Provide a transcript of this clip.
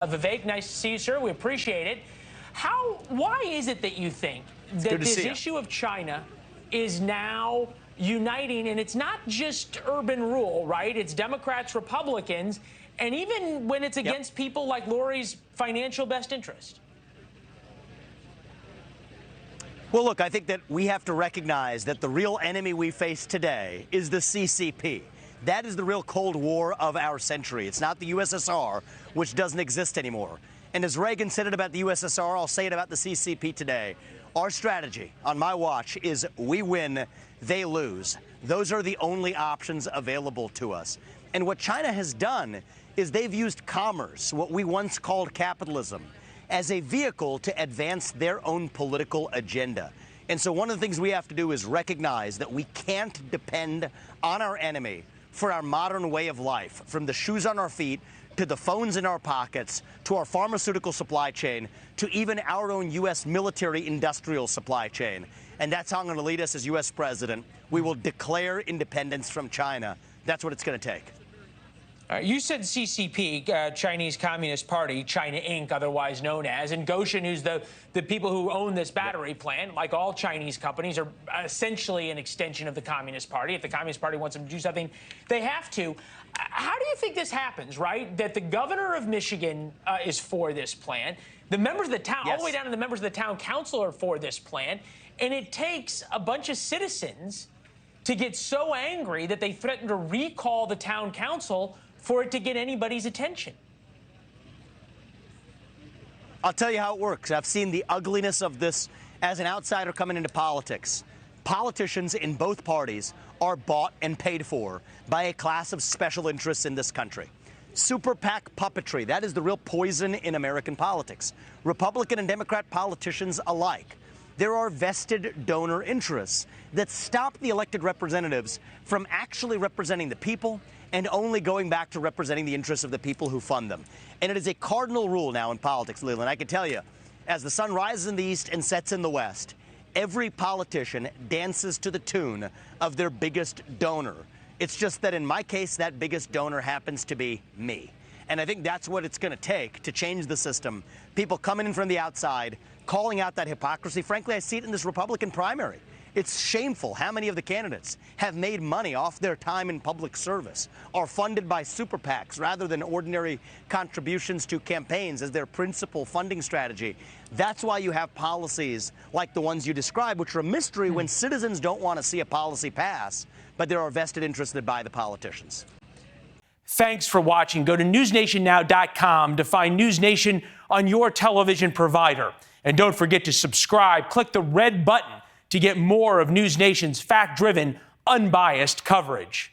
Vivek, nice to see you, sir. We appreciate it. Why is it that you think that this issue of China is now uniting, and it's not just urban rule, right? It's Democrats, Republicans, and even when it's against people like Lori's financial best interest? Well, look, I think that we have to recognize that the real enemy we face today is the CCP. That is the real Cold War of our century. It's not the USSR, which doesn't exist anymore. And as Reagan said it about the USSR, I'll say it about the CCP today. Our strategy on my watch is we win, they lose. Those are the only options available to us. And what China has done is they've used commerce, what we once called capitalism, as a vehicle to advance their own political agenda. And so one of the things we have to do is recognize that we can't depend on our enemy for our modern way of life, from the shoes on our feet to the phones in our pockets, to our pharmaceutical supply chain, to even our own U.S. military industrial supply chain. And that's how I'm going to lead us as U.S. president. We will declare independence from China. That's what it's going to take. You said CCP, Chinese Communist Party, China Inc., otherwise known as, and Goshen, who's the people who own this battery plant, like all Chinese companies, are essentially an extension of the Communist Party. If the Communist Party wants them to do something, they have to. How do you think this happens, right? That the governor of Michigan is for this plan, the members of the town, all the way down to the members of the town council are for this plan, and it takes a bunch of citizens to get so angry that they threaten to recall the town council for it to get anybody's attention? I'll tell you how it works. I've seen the ugliness of this as an outsider coming into politics. Politicians in both parties are bought and paid for by a class of special interests in this country. Super PAC puppetry, that is the real poison in American politics. Republican and Democrat politicians alike. There are vested donor interests that stop the elected representatives from actually representing the people and only going back to representing the interests of the people who fund them. And it is a cardinal rule now in politics, Leland. I can tell you, as the sun rises in the east and sets in the west, every politician dances to the tune of their biggest donor. It's just that in my case, that biggest donor happens to be me. And I think that's what it's going to take to change the system. People coming in from the outside, calling out that hypocrisy. Frankly, I see it in this Republican primary. It's shameful how many of the candidates have made money off their time in public service, are funded by super PACs rather than ordinary contributions to campaigns as their principal funding strategy. That's why you have policies like the ones you described, which are a mystery when citizens don't want to see a policy pass, but there are vested interests that buy the politicians. Thanks for watching. Go to newsnationnow.com to find NewsNation on your television provider. And don't forget to subscribe. Click the red button to get more of NewsNation's fact-driven, unbiased coverage.